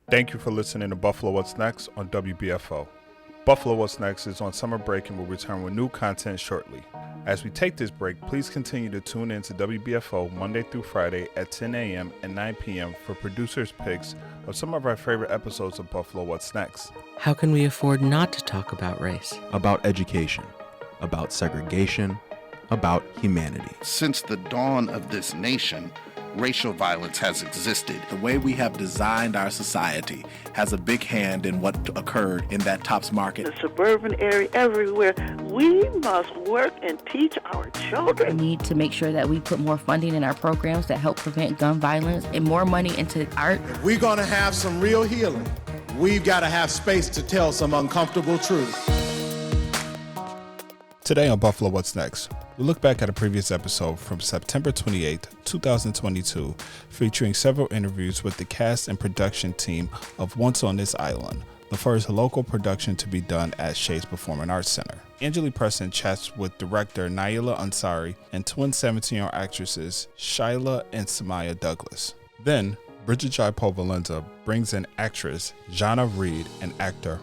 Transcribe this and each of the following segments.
Thank you for listening to Buffalo What's Next on WBFO. Buffalo What's Next is on summer break and will return with new content shortly. As we take this break, please continue to tune in to WBFO Monday through Friday at 10 a.m. and 9 p.m. for producers' picks of some of our favorite episodes of Buffalo What's Next. How can we afford not to talk about race? About education, about segregation, about humanity. Since the dawn of this nation, racial violence has existed. The way we have designed our society has a big hand in what occurred in that Tops Market. The suburban area, everywhere. We must work and teach our children. We need to make sure that we put more funding in our programs that help prevent gun violence and more money into art. If we're going to have some real healing, we've got to have space to tell some uncomfortable truth. Today on Buffalo What's Next, we look back at a previous episode from September 28, 2022, featuring several interviews with the cast and production team of Once on This Island, the first local production to be done at Shea's Performing Arts Center. Angelea Preston chats with director Naila Ansari and twin 17-year-old actresses Shylah and Samyah Douglas. Then, Brigid Jaipaul Valenza brings in actress Zhanna and actor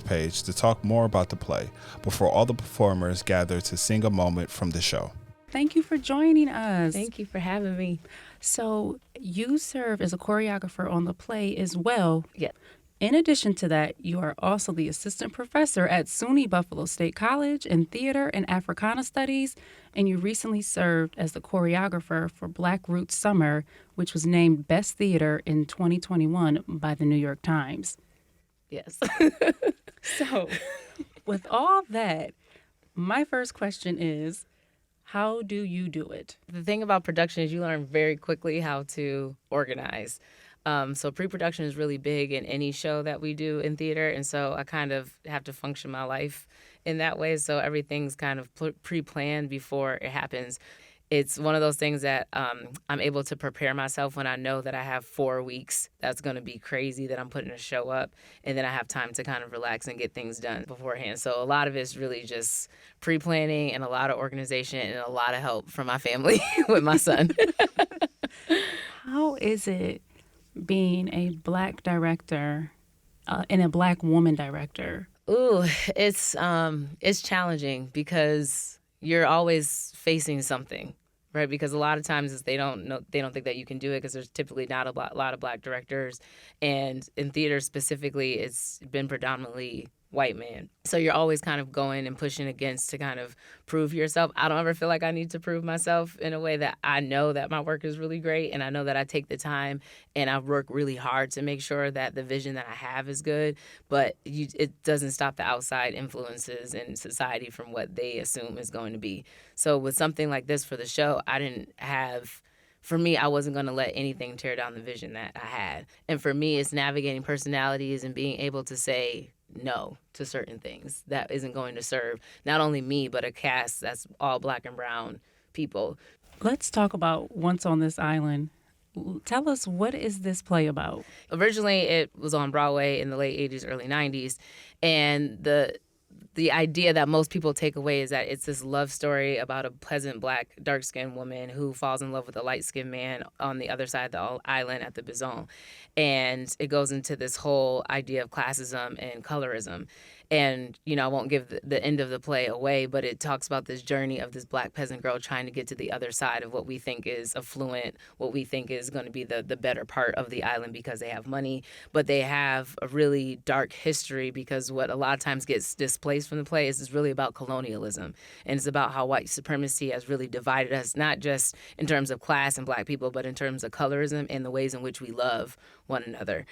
Paige to talk more about the play before all the performers gather to sing a moment from the show. Thank you for joining us. Thank you for having me. So you serve as a choreographer on the play as well. Yes. In addition to that, you are also the assistant professor at SUNY Buffalo State College in Theater and Africana Studies, and you recently served as the choreographer for Black Roots Summer, which was named Best Theater in 2021 by the New York Times. Yes. So, with all that, my first question is, how do you do it? The thing about production is you learn very quickly how to organize. So pre-production is really big in any show that we do in theater, and so I kind of have to function my life in that way. So everything's kind of pre-planned before it happens. It's one of those things that I'm able to prepare myself when I know that I have 4 weeks that's going to be crazy, that I'm putting a show up, and then I have time to kind of relax and get things done beforehand. So a lot of it's really just pre-planning and a lot of organization and a lot of help from my family with my son. How is it being a Black director and a Black woman director? Ooh, it's challenging because you're always facing something, right? Because a lot of times they don't think that you can do it because there's typically not a lot of Black directors, and in theater specifically, it's been predominantly white men. So you're always kind of going and pushing against to kind of prove yourself. I don't ever feel like I need to prove myself in a way that I know that my work is really great, and I know that I take the time and I work really hard to make sure that the vision that I have is good, but it doesn't stop the outside influences in society from what they assume is going to be. So with something like this for the show, for me, I wasn't going to let anything tear down the vision that I had. And for me, it's navigating personalities and being able to say no to certain things that isn't going to serve not only me, but a cast that's all Black and brown people. Let's talk about Once on This Island. Tell us, what is this play about? Originally, it was on Broadway in the late 80s, early 90s, and the idea that most people take away is that it's this love story about a pleasant Black, dark-skinned woman who falls in love with a light-skinned man on the other side of the island at the Bizon. And it goes into this whole idea of classism and colorism. And, I won't give the end of the play away, but it talks about this journey of this Black peasant girl trying to get to the other side of what we think is affluent, what we think is going to be the better part of the island because they have money. But they have a really dark history, because what a lot of times gets displaced from the play is really about colonialism. And it's about how white supremacy has really divided us, not just in terms of class and Black people, but in terms of colorism and the ways in which we love one another.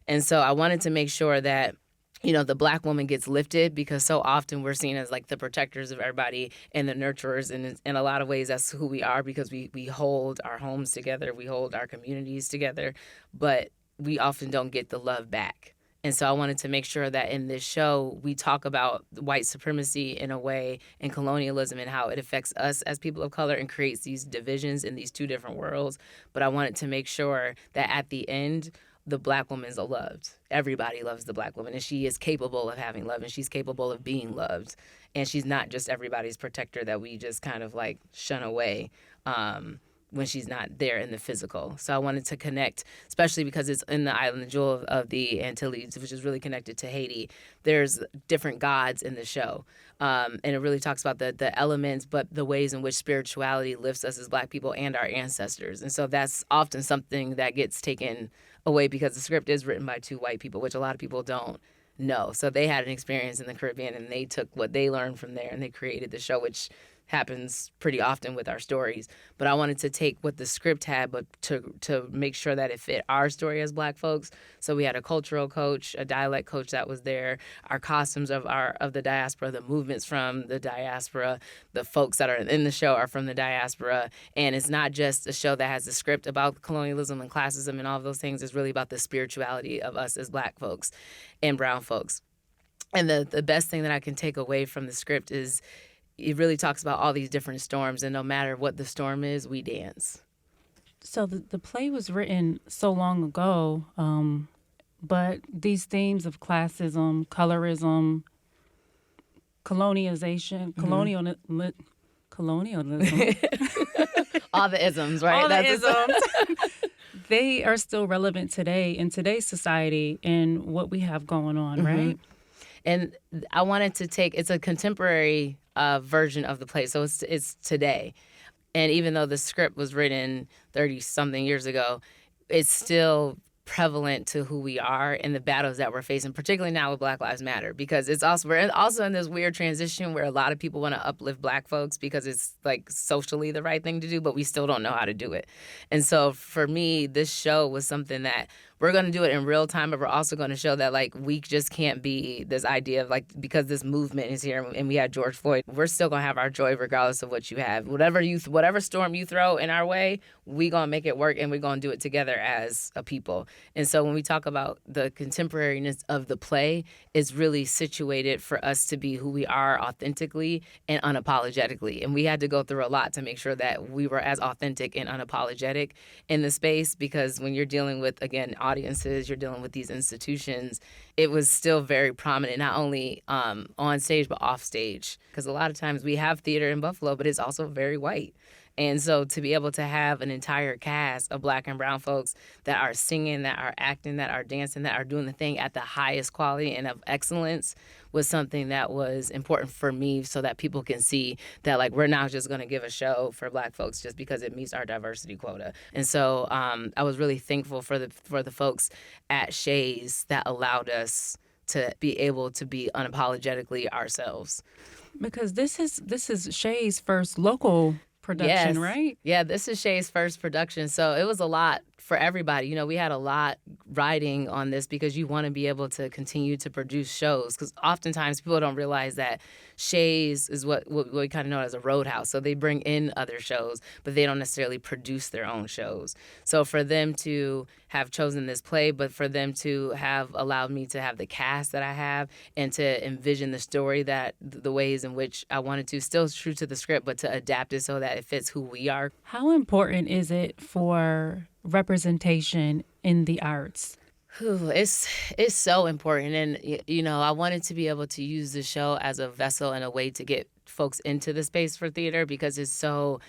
And so I wanted to make sure that the Black woman gets lifted, because so often we're seen as like the protectors of everybody and the nurturers. And in a lot of ways, that's who we are, because we hold our homes together, we hold our communities together, but we often don't get the love back. And so I wanted to make sure that in this show, we talk about white supremacy in a way, and colonialism, and how it affects us as people of color and creates these divisions in these two different worlds. But I wanted to make sure that at the end, the Black woman is loved. Everybody loves the Black woman, and she is capable of having love, and she's capable of being loved. And she's not just everybody's protector that we just kind of like shun away. when she's not there in the physical. So I wanted to connect, especially because it's in the island, the jewel of the Antilles, which is really connected to Haiti. There's different gods in the show. And it really talks about the elements, but the ways in which spirituality lifts us as Black people and our ancestors. And so that's often something that gets taken away because the script is written by 2 white people, which a lot of people don't know. So they had an experience in the Caribbean, and they took what they learned from there, and they created the show, which happens pretty often with our stories. But I wanted to take what the script had, but to make sure that it fit our story as Black folks. So we had a cultural coach, a dialect coach that was there, our costumes of the diaspora, the movements from the diaspora, the folks that are in the show are from the diaspora. And it's not just a show that has a script about colonialism and classism and all of those things. It's really about the spirituality of us as Black folks and brown folks. And the best thing that I can take away from the script is it really talks about all these different storms, and no matter what the storm is, we dance. So the play was written so long ago, but these themes of classism, colorism, colonialization, colonialism. All the isms, right? All the isms. They are still relevant today in today's society and what we have going on, right? And I wanted to it's a contemporary version of the play, so it's today. And even though the script was written 30-something years ago, it's still prevalent to who we are and the battles that we're facing, particularly now with Black Lives Matter, because we're also in this weird transition where a lot of people want to uplift Black folks because it's like socially the right thing to do, but we still don't know how to do it. And so for me, this show was something that we're going to do it in real time, but we're also going to show that, like, we just can't be this idea of, like, because this movement is here and we had George Floyd, we're still going to have our joy regardless of what you have. Whatever storm you throw in our way, we going to make it work, and we're going to do it together as a people. And so when we talk about the contemporariness of the play, it's really situated for us to be who we are authentically and unapologetically. And we had to go through a lot to make sure that we were as authentic and unapologetic in the space, because when you're dealing with, again, audiences, you're dealing with these institutions, it was still very prominent, not only on stage, but off stage. Because a lot of times we have theater in Buffalo, but it's also very white. And so to be able to have an entire cast of Black and brown folks that are singing, that are acting, that are dancing, that are doing the thing at the highest quality and of excellence was something that was important for me, so that people can see that, like, we're not just going to give a show for Black folks just because it meets our diversity quota. And so I was really thankful for the folks at Shea's that allowed us to be able to be unapologetically ourselves. Because this is Shea's first local production, yes. Right? Yeah, this is Shea's first production. So it was a lot for everybody. You know, we had a lot riding on this because you want to be able to continue to produce shows. Because oftentimes people don't realize that Shea's is what we kind of know as a roadhouse. So they bring in other shows, but they don't necessarily produce their own shows. So for them to have chosen this play, but for them to have allowed me to have the cast that I have and to envision the story that the ways in which I wanted to, still true to the script, but to adapt it so that it fits who we are. How important is it for representation in the arts? It's so important. And, you know, I wanted to be able to use the show as a vessel and a way to get folks into the space for theater, because it's so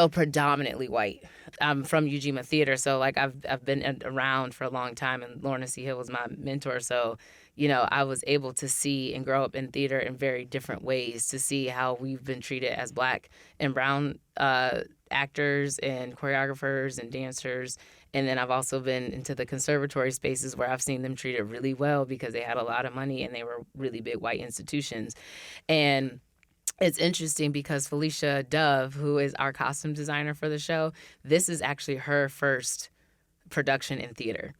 predominantly white. I'm from Ujima Theater, so, like, I've been around for a long time, and Lorna C. Hill was my mentor. So, you know, I was able to see and grow up in theater in very different ways, to see how we've been treated as Black and brown actors and choreographers and dancers. And then I've also been into the conservatory spaces where I've seen them treated really well because they had a lot of money and they were really big white institutions. And it's interesting because Felicia Dove, who is our costume designer for the show, this is actually her first production in theater.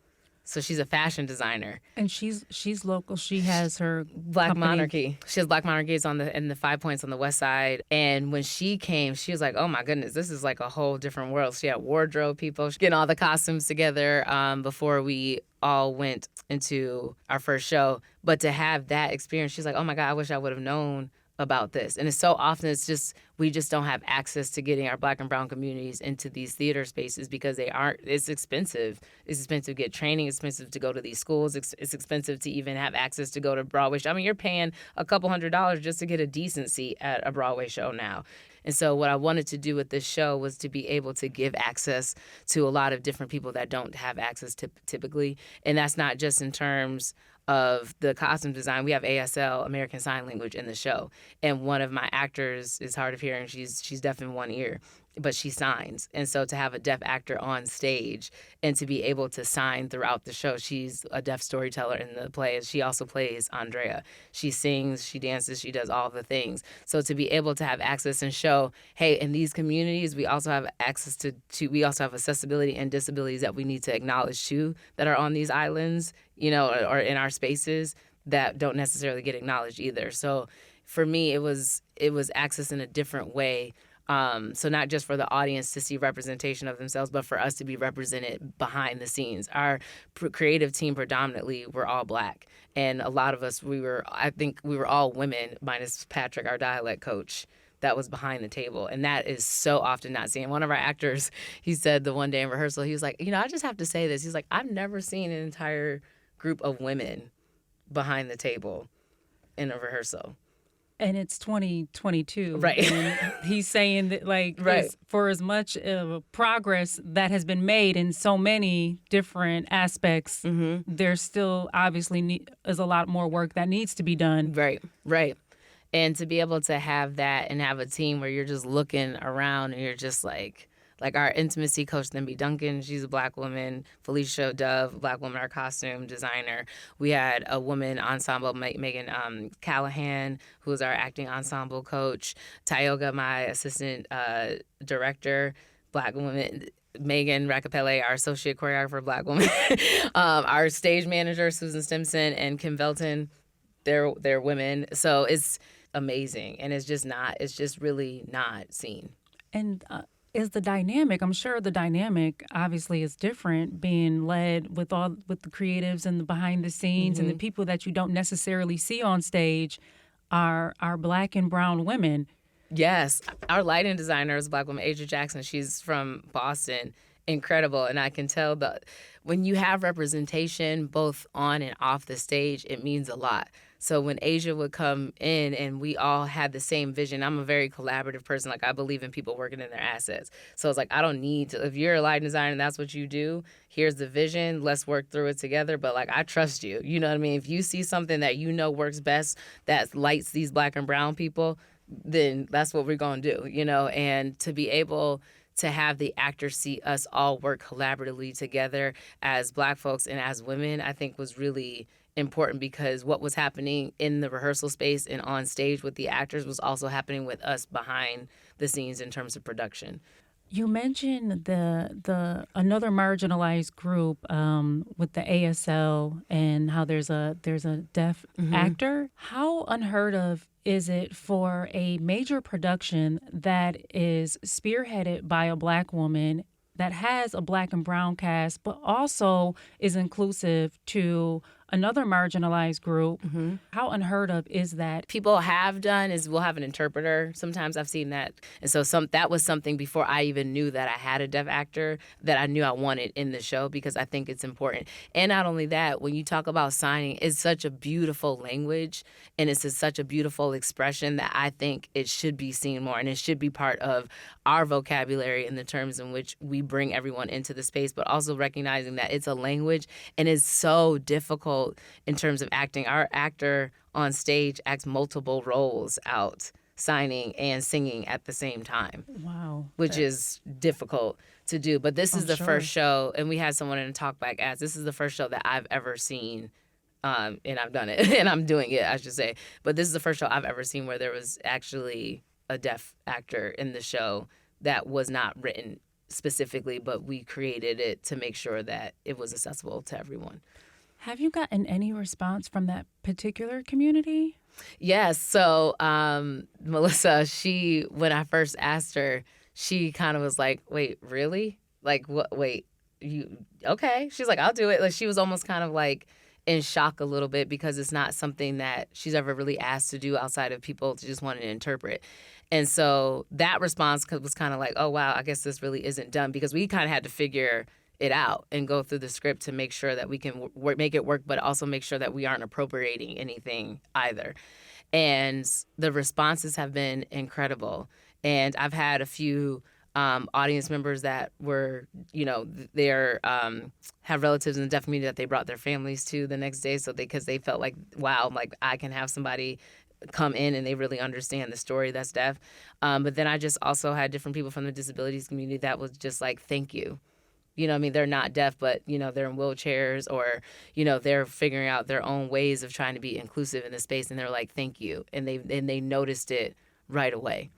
So she's a fashion designer. And she's local. She has her Black company. Monarchy. She has Black Monarchy. It's in the 5 Points on the west side. And when she came, she was like, oh my goodness, this is like a whole different world. She had wardrobe people, getting all the costumes together before we all went into our first show. But to have that experience, she's like, oh my God, I wish I would have known about this. And it's so often we just don't have access to getting our Black and brown communities into these theater spaces because it's expensive. It's expensive to get training. It's expensive to go to these schools. It's expensive to even have access to go to Broadway show. I mean, you're paying $200 just to get a decent seat at a Broadway show now. And so what I wanted to do with this show was to be able to give access to a lot of different people that don't have access to typically. And that's not just in terms of the costume design. We have ASL, American Sign Language, in the show. And one of my actors is hard of hearing. She's deaf in one ear, but she signs. And so to have a deaf actor on stage and to be able to sign throughout the show, she's a deaf storyteller in the play. She also plays Andrea. She sings, she dances, she does all the things. So to be able to have access and show, hey, in these communities, we also have access to we also have accessibility and disabilities that we need to acknowledge too, that are on these islands, you know, or in our spaces that don't necessarily get acknowledged either. So for me, it was access in a different way. So not just for the audience to see representation of themselves, but for us to be represented behind the scenes. Our creative team predominantly were all Black. And a lot of us, I think we were all women, minus Patrick, our dialect coach, that was behind the table. And that is so often not seen. One of our actors, he said the one day in rehearsal, he was like, you know, I just have to say this. He's like, I've never seen an entire group of women behind the table in a rehearsal. And it's 2022. Right. And he's saying that, like, right. For as much progress that has been made in so many different aspects, there's still obviously is a lot more work that needs to be done. Right, right. And to be able to have that and have a team where you're just looking around and you're just like our intimacy coach, Themby Duncan, she's a Black woman. Felicia Dove, Black woman, our costume designer. We had a woman ensemble, Megan Callahan, who was our acting ensemble coach. Tioga, my assistant director, Black woman. Megan Rakapele, our associate choreographer, Black woman. Our stage manager, Susan Stimson, and Kim Velton, they're women. So it's amazing. And it's just really not seen. And is the dynamic, I'm sure the dynamic obviously is different, being led with the creatives and the behind the scenes and the people that you don't necessarily see on stage are Black and brown women. Yes. Our lighting designer is a Black woman, Asia Jackson. She's from Boston. Incredible. And I can tell that when you have representation both on and off the stage, it means a lot. So when Asia would come in and we all had the same vision, I'm a very collaborative person. Like, I believe in people working in their assets. So it's like, I don't need to, if you're a lighting designer and that's what you do, here's the vision, let's work through it together. But like, I trust you. You know what I mean? If you see something that you know works best, that lights these Black and brown people, then that's what we're going to do, you know? And to be able to have the actors see us all work collaboratively together as Black folks and as women, I think was really important, because what was happening in the rehearsal space and on stage with the actors was also happening with us behind the scenes in terms of production. You mentioned the another marginalized group with the ASL and how there's a deaf actor. How unheard of is it for a major production that is spearheaded by a Black woman, that has a Black and brown cast, but also is inclusive to another marginalized group? How unheard of is that? People have done is we'll have an interpreter. Sometimes I've seen that. And so that was something before I even knew that I had a deaf actor that I knew I wanted in the show, because I think it's important. And not only that, when you talk about signing, it's such a beautiful language and it's such a beautiful expression that I think it should be seen more, and it should be part of our vocabulary in the terms in which we bring everyone into the space, but also recognizing that it's a language and it's so difficult in terms of acting. Our actor on stage acts multiple roles out, signing and singing at the same time. Wow. Which is difficult to do. But this is the first show, and we had someone in a talkback ask, this is the first show that I've ever seen, and I've done it, and I'm doing it, I should say. But this is the first show I've ever seen where there was actually a deaf actor in the show that was not written specifically, but we created it to make sure that it was accessible to everyone. Have you gotten any response from that particular community? Yes. So Melissa, when I first asked her, she kind of was like, wait, really? Like, what? Wait, you, okay. She's like, I'll do it. Like, she was almost kind of like in shock a little bit, because it's not something that she's ever really asked to do outside of people to just want to interpret. And so that response was kind of like, oh, wow, I guess this really isn't done, because we kind of had to figure it out and go through the script to make sure that we can make it work, but also make sure that we aren't appropriating anything either. And the responses have been incredible. And I've had a few audience members that were, they're have relatives in the deaf community that they brought their families to the next day, because they felt like, wow, like I can have somebody come in and they really understand the story that's deaf. But then I just also had different people from the disabilities community that was just like, thank you. They're not deaf, but, they're in wheelchairs, or, they're figuring out their own ways of trying to be inclusive in the space. And they're like, thank you. And they noticed it right away.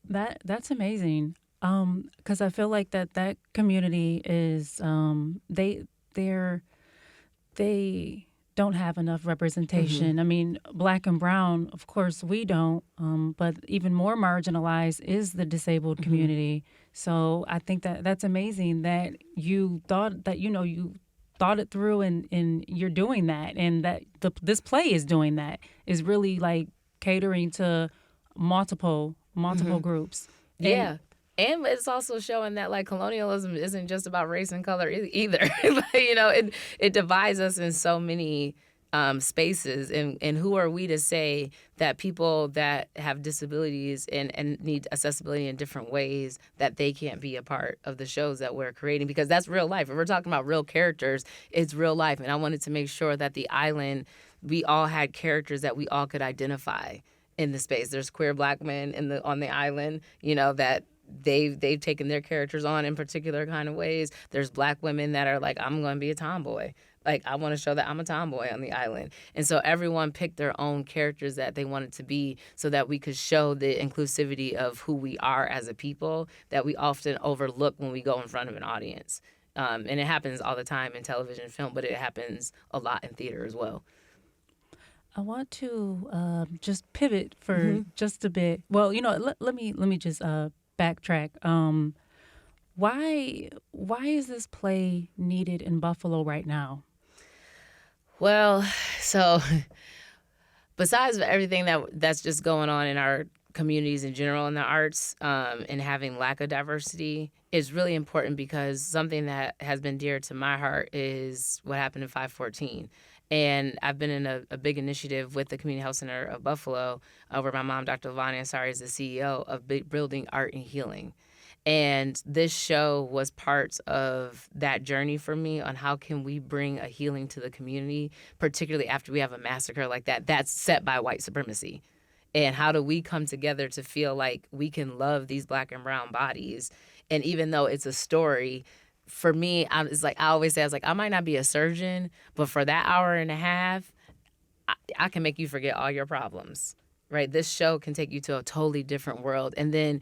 That's amazing. Because I feel like that community is, they don't have enough representation. Mm-hmm. I mean, Black and brown, of course, we don't. But even more marginalized is the disabled community. So I think that's amazing that you thought that, you thought it through and you're doing that. And that this play is doing that, is really like catering to multiple groups. Yeah. And it's also showing that, like, colonialism isn't just about race and color either. It divides us in so many spaces. And who are we to say that people that have disabilities and need accessibility in different ways, that they can't be a part of the shows that we're creating? Because that's real life. If we're talking about real characters, it's real life. And I wanted to make sure that the island, we all had characters that we all could identify in the space. There's queer Black men on the island, that they've taken their characters on in particular kind of ways. There's Black women that are like, I'm going to be a tomboy. Like, I want to show that I'm a tomboy on the island. And so everyone picked their own characters that they wanted to be, so that we could show the inclusivity of who we are as a people that we often overlook when we go in front of an audience. And it happens all the time in television and film, but it happens a lot in theater as well. I want to just pivot for just a bit. Well, let me just backtrack. Why is this play needed in Buffalo right now? Well, so besides everything that's just going on in our communities in general in the arts, and having lack of diversity is really important, because something that has been dear to my heart is what happened in 514. And I've been in a big initiative with the Community Health Center of Buffalo, where my mom, Dr. Naila Ansari, is the CEO of Building Art and Healing. And this show was part of that journey for me on how can we bring a healing to the community, particularly after we have a massacre like that that's set by white supremacy. And how do we come together to feel like we can love these Black and brown bodies? And even though it's a story, for me, I always say, I might not be a surgeon, but for that hour and a half, I can make you forget all your problems, right? This show can take you to a totally different world. And then,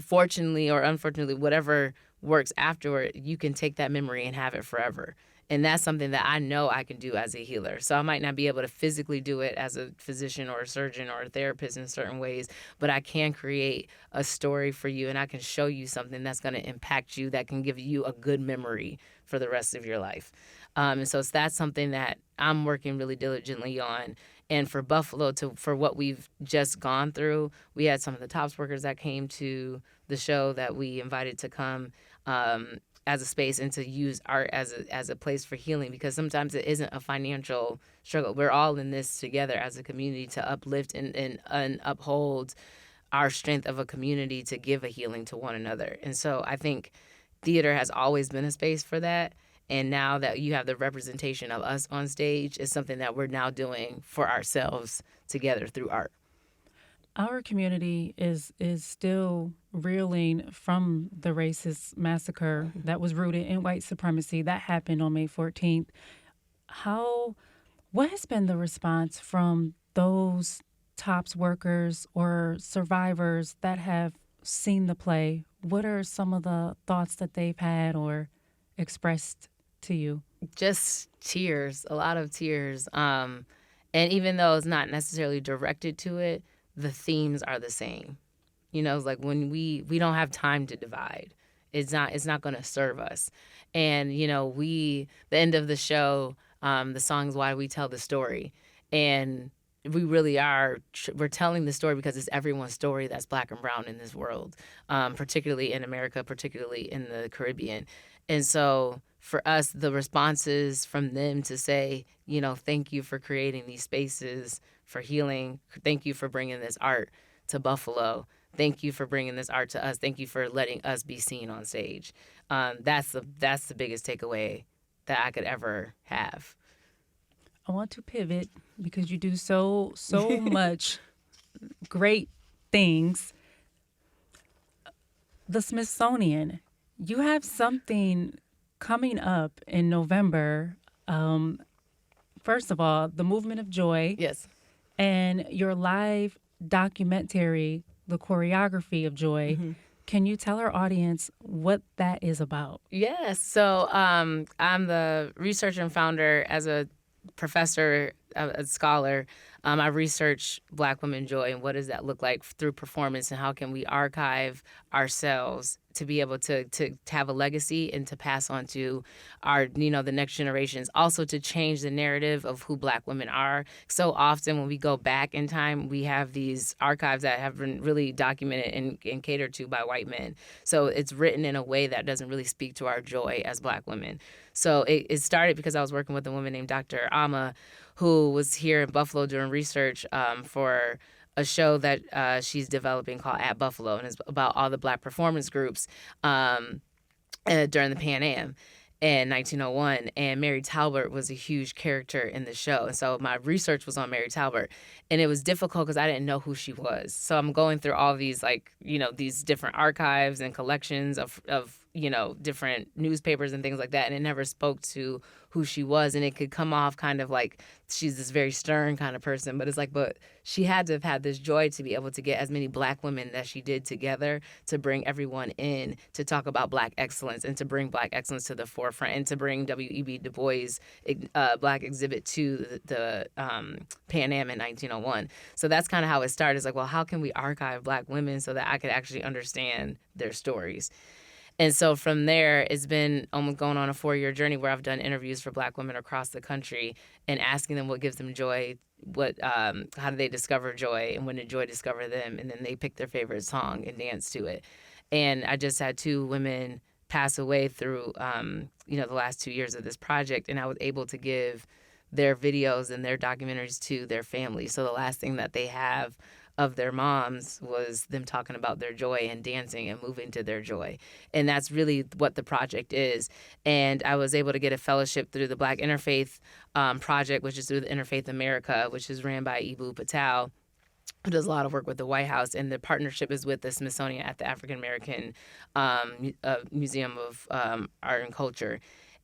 fortunately or unfortunately, whatever works afterward, you can take that memory and have it forever. And that's something that I know I can do as a healer. So I might not be able to physically do it as a physician or a surgeon or a therapist in certain ways, but I can create a story for you, and I can show you something that's going to impact you, that can give you a good memory for the rest of your life. And so that's something that I'm working really diligently on. And for Buffalo, for what we've just gone through, we had some of the TOPS workers that came to the show that we invited to come as a space and to use art as a place for healing, because sometimes it isn't a financial struggle. We're all in this together as a community to uplift and uphold our strength of a community to give a healing to one another. And so I think theater has always been a space for that. And now that you have the representation of us on stage, is something that we're now doing for ourselves together through art. Our community is still reeling from the racist massacre that was rooted in white supremacy that happened on May 14th. What has been the response from those TOPS workers or survivors that have seen the play? What are some of the thoughts that they've had or expressed to you? Just tears, a lot of tears. And even though it's not necessarily directed to it, the themes are the same. It's like when we don't have time to divide. It's not going to serve us. And, the end of the show, the song is Why We Tell the Story. And we really are, we're telling the story because it's everyone's story that's Black and brown in this world, particularly in America, particularly in the Caribbean. And so for us, the responses from them to say, thank you for creating these spaces for healing. Thank you for bringing this art to Buffalo. Thank you for bringing this art to us. Thank you for letting us be seen on stage. That's the biggest takeaway that I could ever have. I want to pivot because you do so much great things. The Smithsonian, you have something coming up in November. First of all, the Movement of Joy. Yes. And your live documentary, The Choreography of Joy. Mm-hmm. Can you tell our audience what that is about? Yes. So I'm the researcher and founder. As a professor, a scholar, I research Black women joy and what does that look like through performance, and how can we archive ourselves to be able to have a legacy and to pass on to our, the next generations. Also to change the narrative of who Black women are. So often when we go back in time, we have these archives that have been really documented and catered to by white men. So it's written in a way that doesn't really speak to our joy as Black women. So it started because I was working with a woman named Dr. Ama, who was here in Buffalo doing research for a show that she's developing called At Buffalo, and it's about all the Black performance groups during the Pan Am in 1901. And Mary Talbert was a huge character in the show. And so my research was on Mary Talbert. And it was difficult because I didn't know who she was. So I'm going through all these, these different archives and collections of different newspapers and things like that. And it never spoke to who she was. And it could come off kind of like she's this very stern kind of person. But it's like, but she had to have had this joy to be able to get as many Black women that she did together to bring everyone in to talk about Black excellence and to bring Black excellence to the forefront and to bring W.E.B. Du Bois' Black exhibit to the Pan Am in 1901. So that's kind of how it started. It's like, well, how can we archive Black women so that I could actually understand their stories? And so from there, it's been almost going on a 4-year journey where I've done interviews for Black women across the country and asking them what gives them joy, how do they discover joy, and when did joy discover them, and then they pick their favorite song and dance to it. And I just had 2 women pass away through, the last 2 years of this project, and I was able to give their videos and their documentaries to their families. So the last thing that they have of their moms was them talking about their joy and dancing and moving to their joy. And that's really what the project is. And I was able to get a fellowship through the Black Interfaith Project, which is through the Interfaith America, which is ran by Ibu Patel, who does a lot of work with the White House. And the partnership is with the Smithsonian at the African American Museum of Art and Culture.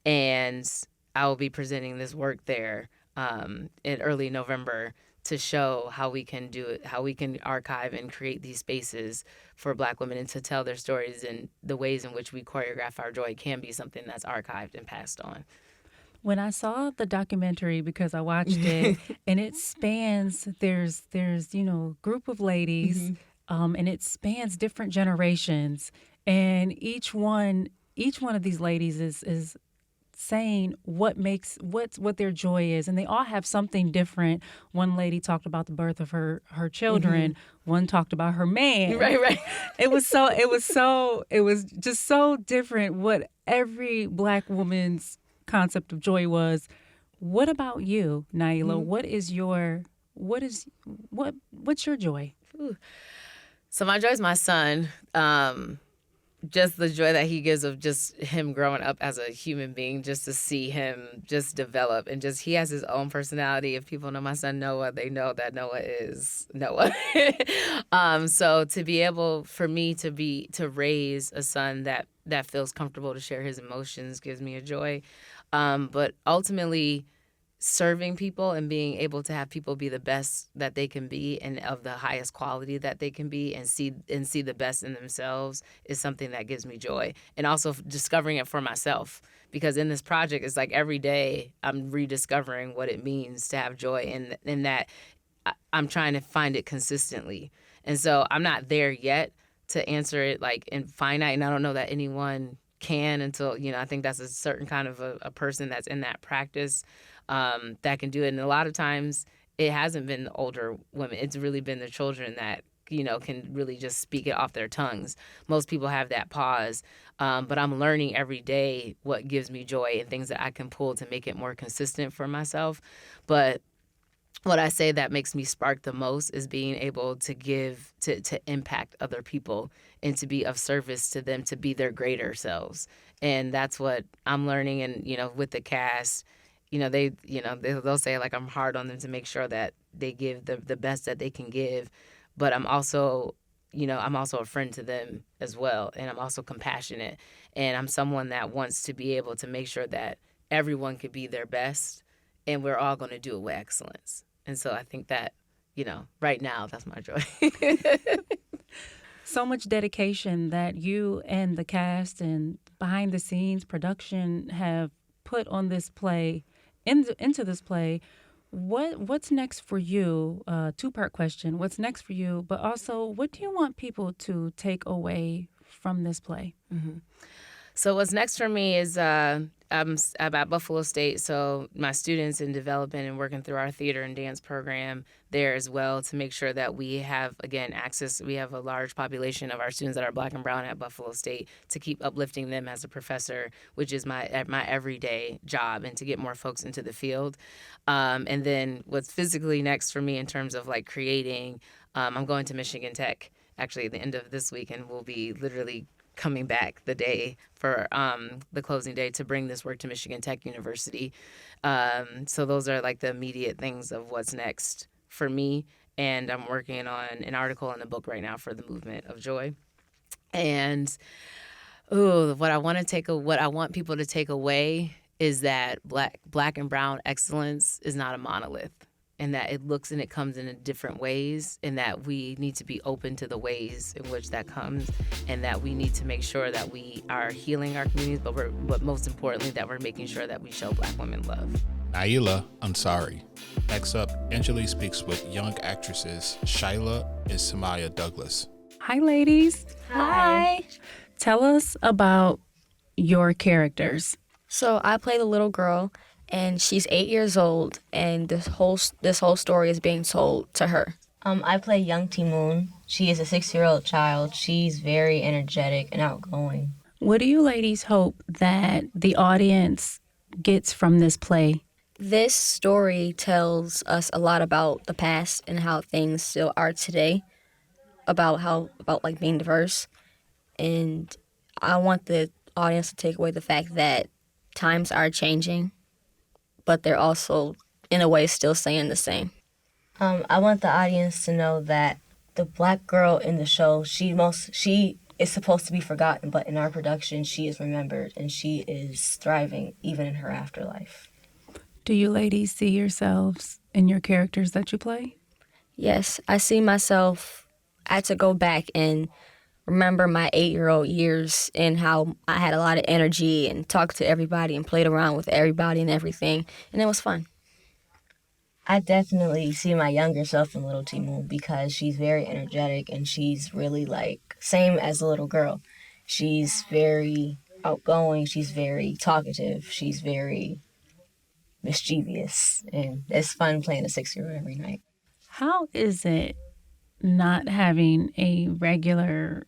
And I will be presenting this work there in early November to show how we can do it, how we can archive and create these spaces for Black women and to tell their stories, and the ways in which we choreograph our joy can be something that's archived and passed on. When I saw the documentary, because I watched it, and it spans, there's group of ladies, and it spans different generations, and each one of these ladies is saying what their joy is, and they all have something different. One lady talked about the birth of her children. One talked about her man. Right. It was just so different what every Black woman's concept of joy was. What about you, Naila? What's your joy? Ooh. So my joy is my son. Just the joy that he gives of just him growing up as a human being, just to see him just develop, and just he has his own personality. If people know my son Noah, they know that Noah is Noah. So to be able for me to raise a son that feels comfortable to share his emotions gives me a joy. But ultimately, serving people and being able to have people be the best that they can be and of the highest quality that they can be, and see the best in themselves is something that gives me joy. And also discovering it for myself, because in this project, it's like every day I'm rediscovering what it means to have joy, and that I'm trying to find it consistently. And so I'm not there yet to answer it like in finite, and I don't know that anyone can until, I think that's a certain kind of a person that's in that practice that can do it. And a lot of times it hasn't been the older women. It's really been the children that, can really just speak it off their tongues. Most people have that pause. But I'm learning every day what gives me joy and things that I can pull to make it more consistent for myself. But what I say that makes me spark the most is being able to give, to impact other people and to be of service to them, to be their greater selves. And that's what I'm learning. And, with the cast, they'll say like I'm hard on them to make sure that they give the best that they can give. But I'm also a friend to them as well. And I'm also compassionate. And I'm someone that wants to be able to make sure that everyone could be their best and we're all going to do it with excellence. And so I think that, right now, that's my joy. So much dedication that you and the cast and behind the scenes production have put on this play, into this play. What's next for you? Two-part question. What's next for you? But also, what do you want people to take away from this play? Mm-hmm. So what's next for me is I'm at Buffalo State, so my students in development and working through our theater and dance program there as well to make sure that we have, again, access. We have a large population of our students that are Black and brown at Buffalo State to keep uplifting them as a professor, which is my everyday job, and to get more folks into the field. And then what's physically next for me in terms of like creating, I'm going to Michigan Tech actually at the end of this week, and we'll be literally coming back the day for the closing day to bring this work to Michigan Tech University. So those are like the immediate things of what's next for me. And I'm working on an article and a book right now for the Movement of Joy. And what I want people to take away is that black and brown excellence is not a monolith, and that it looks and it comes in different ways, and that we need to be open to the ways in which that comes, and that we need to make sure that we are healing our communities, but most importantly, that we're making sure that we show Black women love. Naila Ansari. Next up, Angelea speaks with young actresses Shylah and Samyah Douglas. Hi, ladies. Hi. Tell us about your characters. So I play the little girl, and she's 8 years old, and this whole story is being told to her. I play young Timoon. She is a 6-year-old child. She's very energetic and outgoing. What do you ladies hope that the audience gets from this play? This story tells us a lot about the past and how things still are today, about like being diverse. And I want the audience to take away the fact that times are changing, but they're also, in a way, still staying the same. I want the audience to know that the Black girl in the show, she is supposed to be forgotten, but in our production, she is remembered, and she is thriving even in her afterlife. Do you ladies see yourselves in your characters that you play? Yes, I see myself. I had to go back and remember my 8-year-old years and how I had a lot of energy and talked to everybody and played around with everybody and everything, and it was fun. I definitely see my younger self in Little Timoon because she's very energetic and she's really same as the little girl. She's very outgoing, she's very talkative, she's very mischievous, and it's fun playing a 6-year-old every night. How is it not having a regular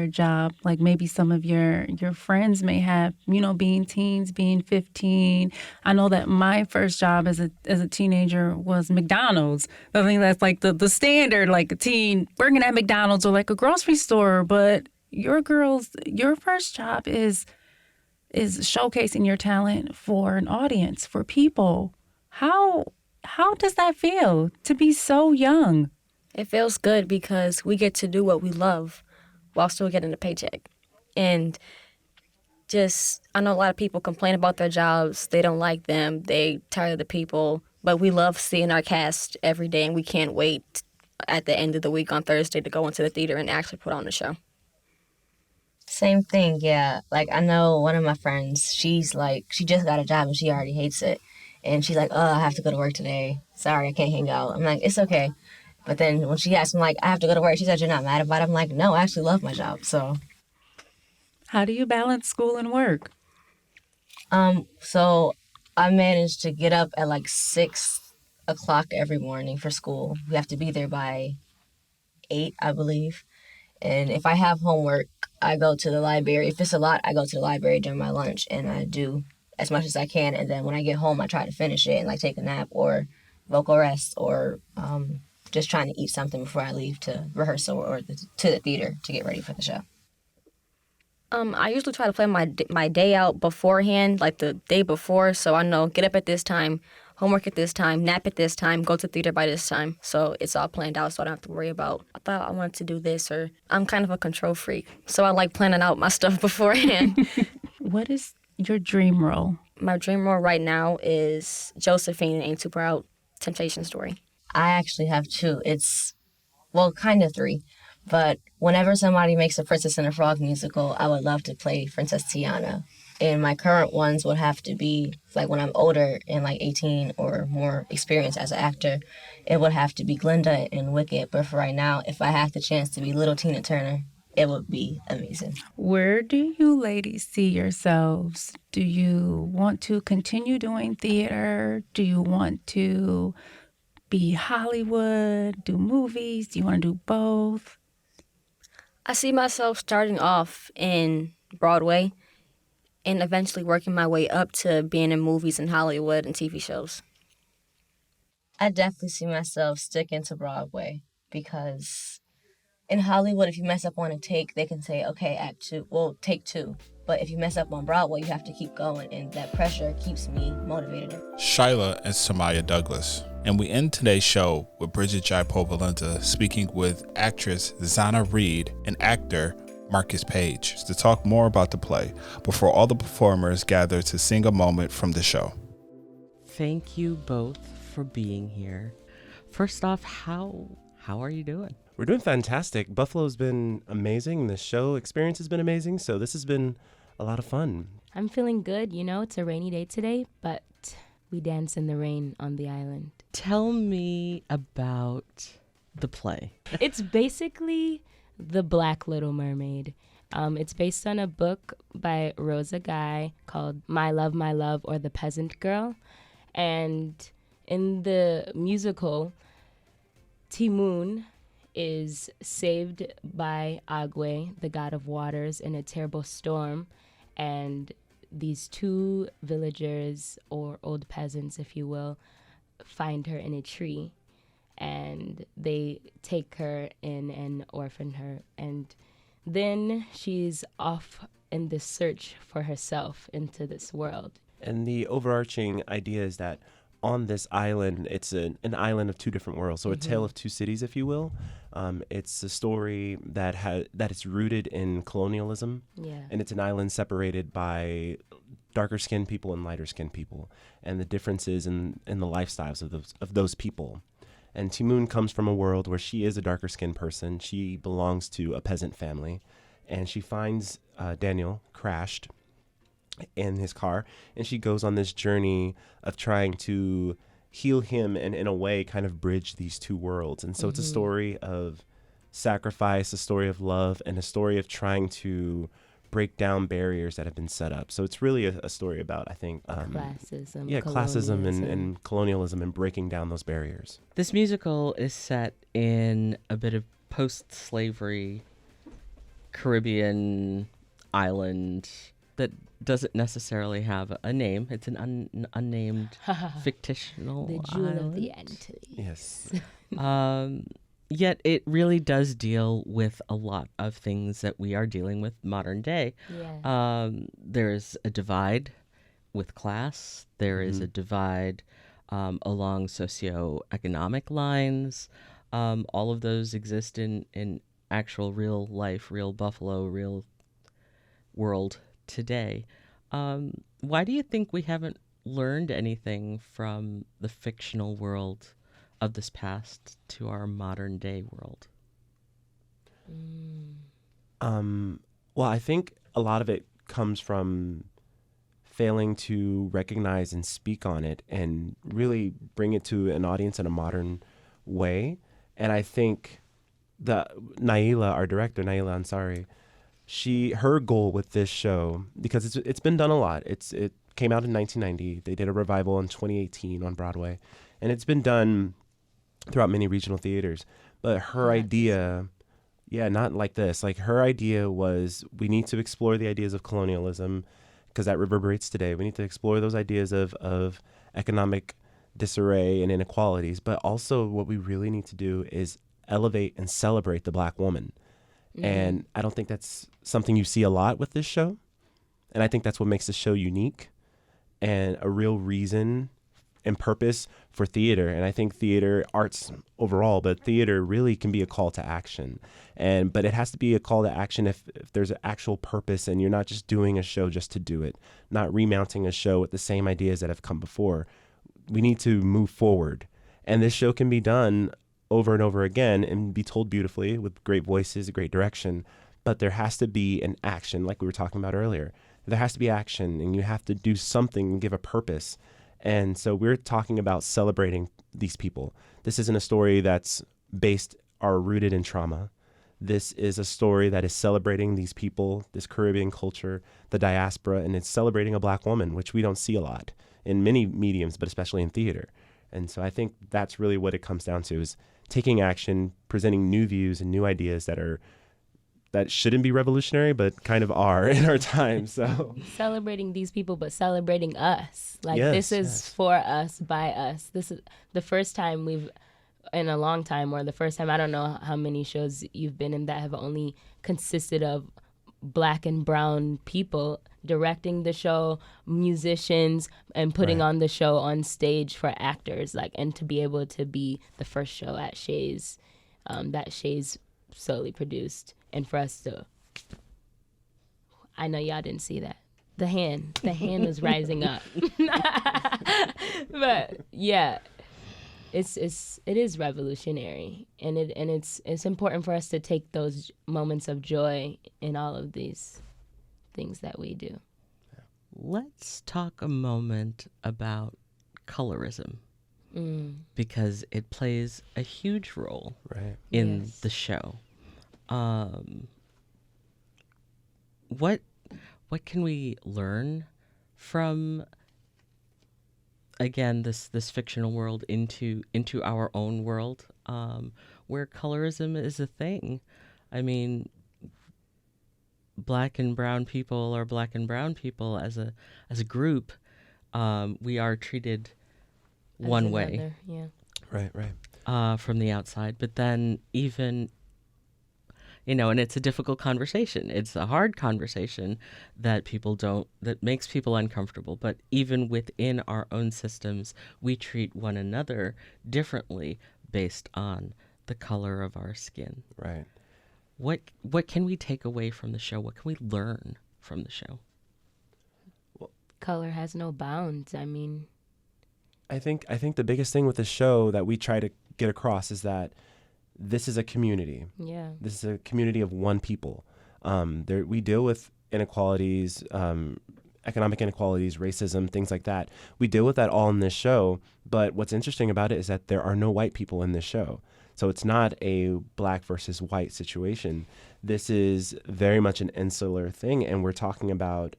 job like maybe some of your friends may have, being teens, being 15? I know that my first job as a teenager was McDonald's. I think that's like the standard, like a teen working at McDonald's or like a grocery store. But your first job is showcasing your talent for an audience, for people. How does that feel to be so young? It feels good because we get to do what we love while still getting a paycheck. And I know a lot of people complain about their jobs. They don't like them. They tired of the people. But we love seeing our cast every day, and we can't wait at the end of the week on Thursday to go into the theater and actually put on the show. Same thing, yeah. I know one of my friends, she just got a job and she already hates it. And she's like, I have to go to work today. Sorry, I can't hang out. I'm like, it's okay. But then when she asked me, I have to go to work, she said, you're not mad about it? I'm like, no, I actually love my job, so. How do you balance school and work? So I managed to get up at 6 o'clock every morning for school. We have to be there by 8, I believe. And if I have homework, I go to the library. If it's a lot, I go to the library during my lunch, and I do as much as I can. And then when I get home, I try to finish it and take a nap or vocal rest or just trying to eat something before I leave to rehearsal or to the theater to get ready for the show. I usually try to plan my day out beforehand, like the day before, so I know get up at this time, homework at this time, nap at this time, go to theater by this time. So it's all planned out, so I don't have to worry about, I thought I wanted to do this, or I'm kind of a control freak, so I like planning out my stuff beforehand. What is your dream role? My dream role right now is Josephine in Ain't Too Proud, Temptation Story. I actually have two. It's, well, kind of three. But whenever somebody makes a Princess and the Frog musical, I would love to play Princess Tiana. And my current ones would have to be, like when I'm older and like 18 or more experienced as an actor, it would have to be Glinda in Wicked. But for right now, if I had the chance to be little Tina Turner, it would be amazing. Where do you ladies see yourselves? Do you want to continue doing theater? Do you want to be Hollywood, do movies? Do you want to do both? I see myself starting off in Broadway and eventually working my way up to being in movies in Hollywood and TV shows. I definitely see myself sticking to Broadway because in Hollywood, if you mess up on a take, they can say, okay, act two, well, take two. But if you mess up on Broadway, you have to keep going, and that pressure keeps me motivated. Shylah and Samyah Douglas. And we end today's show with Brigid Jaipaul Valenza speaking with actress Zhanna Reed and actor Marcus Paige to talk more about the play before all the performers gather to sing a moment from the show. Thank you both for being here. First off, how are you doing? We're doing fantastic. Buffalo's been amazing. The show experience has been amazing. So this has been a lot of fun. I'm feeling good. You know, it's a rainy day today, but we dance in the rain on the island. Tell me about the play. It's basically The Black Little Mermaid. It's based on a book by Rosa Guy called My Love, or The Peasant Girl. And in the musical, Timoon is saved by Agwe, the god of waters, in a terrible storm. And these two villagers, or old peasants, if you will, find her in a tree. And they take her in and orphan her. And then she's off in this search for herself into this world. And the overarching idea is that on this island, it's an island of two different worlds, so a tale of two cities, if you will. It's a story that is rooted in colonialism, and it's an island separated by darker-skinned people and lighter-skinned people, and the differences in the lifestyles of those people. And Timoon comes from a world where she is a darker-skinned person. She belongs to a peasant family, and she finds Daniel crashed in his car, and she goes on this journey of trying to heal him and in a way kind of bridge these two worlds. And so it's a story of sacrifice, a story of love, and a story of trying to break down barriers that have been set up. So it's really a story about, I think, classism, classism and colonialism and breaking down those barriers. This musical is set in a bit of post-slavery Caribbean island that doesn't necessarily have a name. It's an unnamed fictional The Jewel island. of the Antilles. Yes. Yet it really does deal with a lot of things that we are dealing with modern day. Yeah. There's a divide with class. There is a divide along socioeconomic lines. All of those exist in actual real life, real Buffalo, real world today. Why do you think we haven't learned anything from the fictional world of this past to our modern day world? Well, I think a lot of it comes from failing to recognize and speak on it and really bring it to an audience in a modern way. And I think that Naila, our director, Naila Ansari, her goal with this show, because it's been done a lot. It came out in 1990. They did a revival in 2018 on Broadway, and it's been done throughout many regional theaters. But her idea, not like this. Like her idea was, we need to explore the ideas of colonialism because that reverberates today. We need to explore those ideas of economic disarray and inequalities, but also what we really need to do is elevate and celebrate the Black woman. And I don't think that's something you see a lot with this show. And I think that's what makes the show unique and a real reason and purpose for theater. And I think theater, arts overall, but theater really can be a call to action. But it has to be a call to action if there's an actual purpose and you're not just doing a show just to do it, not remounting a show with the same ideas that have come before. We need to move forward. And this show can be done over and over again and be told beautifully with great voices, great direction. But there has to be an action, like we were talking about earlier. There has to be action, and you have to do something and give a purpose. And so we're talking about celebrating these people. This isn't a story that's based or rooted in trauma. This is a story that is celebrating these people, this Caribbean culture, the diaspora, and it's celebrating a Black woman, which we don't see a lot in many mediums, but especially in theater. And so I think that's really what it comes down to, is taking action, presenting new views and new ideas that shouldn't be revolutionary, but kind of are in our time. So celebrating these people, but celebrating us. Like, yes, this is for us, by us. This is the first time we've, in a long time, or the first time, I don't know how many shows you've been in that have only consisted of Black and brown people directing the show, musicians, and putting on the show on stage for actors, like, and to be able to be the first show at Shea's, that Shea's solely produced, and for us to, I know y'all didn't see that. The hand was rising up. But yeah, it is revolutionary, and it's important for us to take those moments of joy in all of these things that we do. Let's talk a moment about colorism, because it plays a huge role in the show. What can we learn from, again, this fictional world into our own world, where colorism is a thing? I mean, Black and brown people are Black and brown people as a group. We are treated one way, from the outside. But then even, and it's a difficult conversation. It's a hard conversation that makes people uncomfortable. But even within our own systems, we treat one another differently based on the color of our skin. Right. What can we take away from the show? What can we learn from the show? Color has no bounds. I mean, I think the biggest thing with the show that we try to get across is that this is a community. Yeah. This is a community of one people. We deal with inequalities, economic inequalities, racism, things like that. We deal with that all in this show. But what's interesting about it is that there are no white people in this show. So it's not a Black versus white situation. This is very much an insular thing. And we're talking about,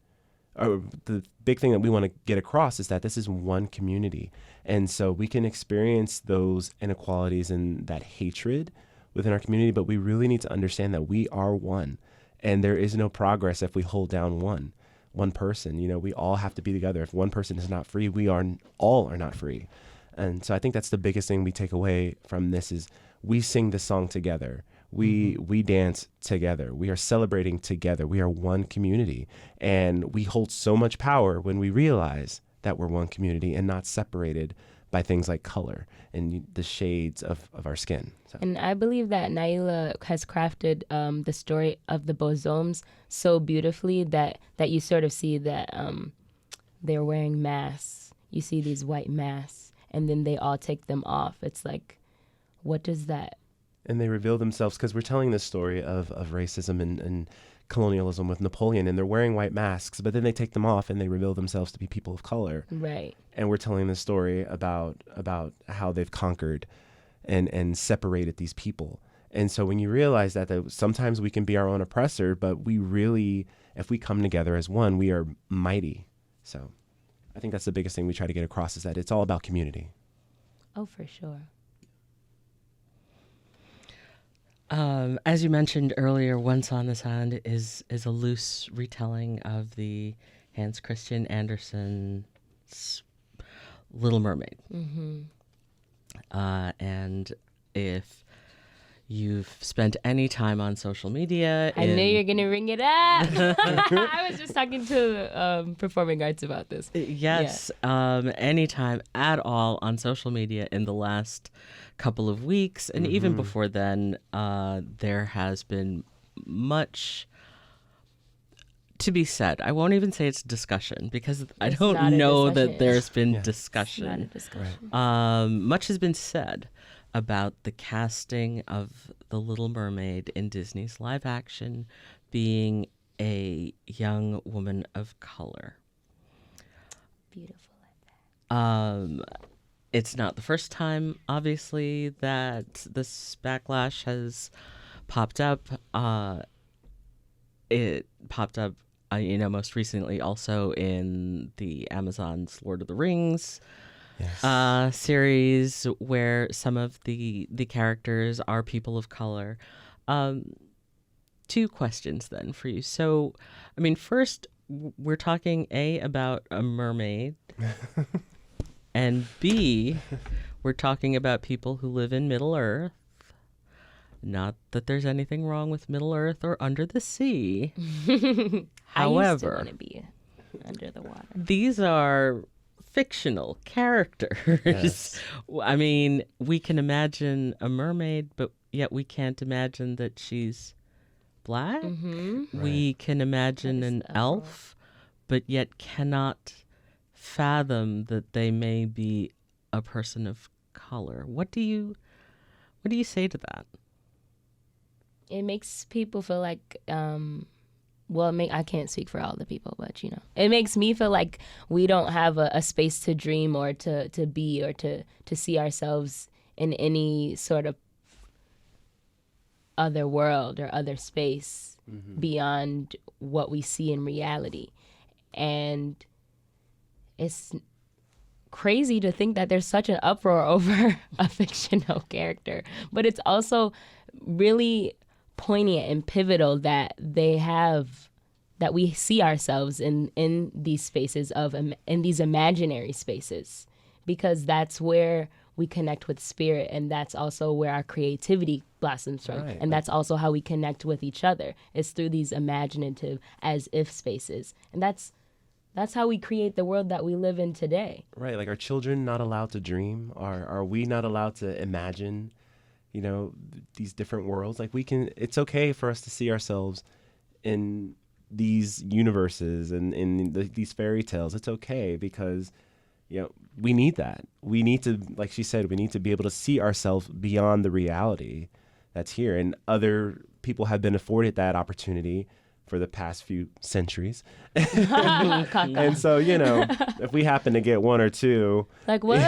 the big thing that we want to get across is that this is one community. And so we can experience those inequalities and that hatred within our community, but we really need to understand that we are one. And there is no progress if we hold down one person. We all have to be together. If one person is not free, all are not free. And so I think that's the biggest thing we take away from this is we sing the song together. We dance together. We are celebrating together. We are one community. And we hold so much power when we realize that we're one community and not separated by things like color and the shades of our skin. So. And I believe that Naila has crafted the story of the Bozoms so beautifully that you sort of see that they're wearing masks. You see these white masks, and then they all take them off. It's like, what does that? And they reveal themselves, because we're telling this story of racism and colonialism with Napoleon, and they're wearing white masks, but then they take them off and they reveal themselves to be people of color. Right. And we're telling this story about how they've conquered and separated these people. And so when you realize that sometimes we can be our own oppressor, but we really, if we come together as one, we are mighty. So I think that's the biggest thing we try to get across, is that it's all about community. Oh, for sure. As you mentioned earlier, Once on This Island is a loose retelling of the Hans Christian Andersen's Little Mermaid. Mm-hmm. And if you've spent any time on social media, I knew you were going to bring it up. I was just talking to performing arts about this. Yes. Any time at all on social media in the last couple of weeks, and even before then, there has been much to be said. I won't even say it's discussion, because I don't know that there's been discussion. It's not a discussion. Much has been said about the casting of The Little Mermaid in Disney's live action being a young woman of color. Beautiful like that. It's not the first time, obviously, that this backlash has popped up. It popped up, most recently also in the Amazon's Lord of the Rings series, where some of the characters are people of color. Two questions then for you. So, first, we're talking A, about a mermaid, and B, we're talking about people who live in Middle Earth. Not that there's anything wrong with Middle Earth or under the sea. I used to want to be under the water. These are fictional characters. Yes. We can imagine a mermaid, but yet we can't imagine that she's black. Mm-hmm. We can imagine an elf, but yet cannot fathom that they may be a person of color. What do you say to that? It makes people feel like, I can't speak for all the people, but it makes me feel like we don't have a space to dream or to be or to see ourselves in any sort of other world or other space beyond what we see in reality. And it's crazy to think that there's such an uproar over a fictional character, but it's also really poignant and pivotal that we see ourselves in these spaces in these imaginary spaces, because that's where we connect with spirit, and that's also where our creativity blossoms from. Right. And that's also how we connect with each other. It's through these imaginative as if spaces. And that's how we create the world that we live in today. Right. Like, are children not allowed to dream? Are we not allowed to imagine, these different worlds? Like, it's okay for us to see ourselves in these universes and in these fairy tales. It's okay, because, we need that. We need to, like she said, we need to be able to see ourselves beyond the reality that's here. And other people have been afforded that opportunity for the past few centuries. And so, if we happen to get one or two. Like, what?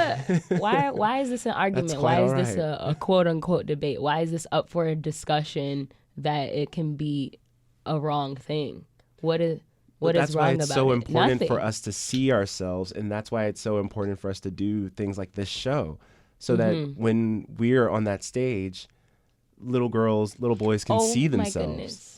Why is this an argument? Why is this a quote unquote debate? Why is this up for a discussion that it can be a wrong thing? What is wrong about it? That's why it's so important Nothing. for us to see ourselves, and that's why it's so important for us to do things like this show, so that when we're on that stage, little girls, little boys can see themselves. My goodness.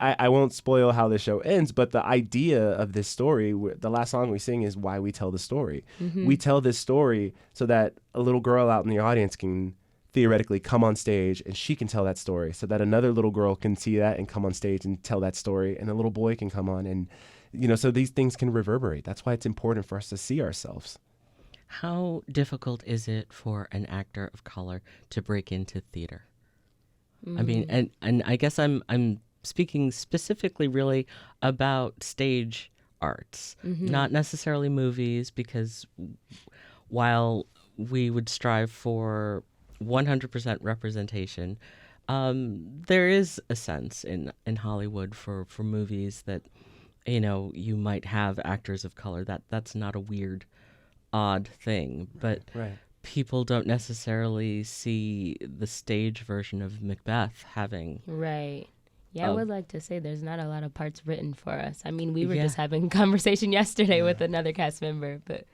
I won't spoil how the show ends, but the idea of this story, the last song we sing, is why we tell the story. We tell this story so that a little girl out in the audience can theoretically come on stage and she can tell that story, so that another little girl can see that and come on stage and tell that story, and a little boy can come on, and so these things can reverberate. That's why it's important for us to see ourselves. How difficult is it for an actor of color to break into theater? And I guess I'm speaking specifically really about stage arts, not necessarily movies, because while we would strive for 100% representation, there is a sense in Hollywood for movies that, you might have actors of color. That's not a weird, odd thing, but people don't necessarily see the stage version of Macbeth having... Right. Yeah, I would like to say there's not a lot of parts written for us. We were just having a conversation yesterday with another cast member, but...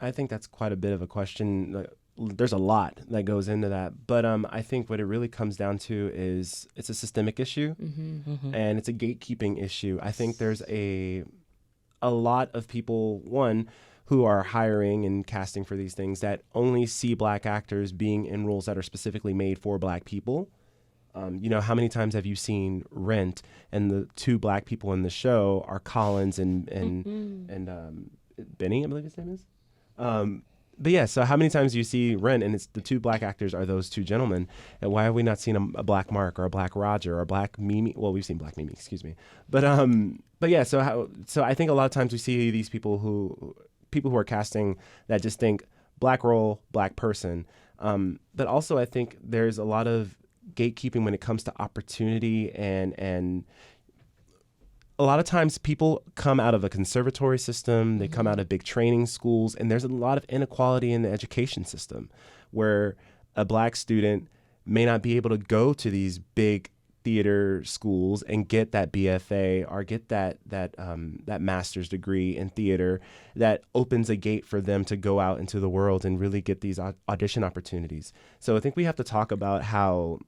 I think that's quite a bit of a question. There's a lot that goes into that. But I think what it really comes down to is it's a systemic issue, and it's a gatekeeping issue. I think there's a a lot of people, one, who are hiring and casting for these things that only see Black actors being in roles that are specifically made for Black people. You know, how many times have you seen Rent and the two Black people in the show are Collins and Benny, I believe his name is. But yeah, so how many times do you see Rent and it's the two Black actors are those two gentlemen? And why have we not seen a Black Mark or a Black Roger or a Black Mimi? Well, we've seen Black Mimi, excuse me. But yeah, so I think a lot of times we see these people who are casting that just think Black role, Black person. But also I think there's a lot of gatekeeping when it comes to opportunity, and a lot of times people come out of a conservatory system, they come out of big training schools, and there's a lot of inequality in the education system where a Black student may not be able to go to these big theater schools and get that BFA or get that master's degree in theater that opens a gate for them to go out into the world and really get these audition opportunities. So I think we have to talk about how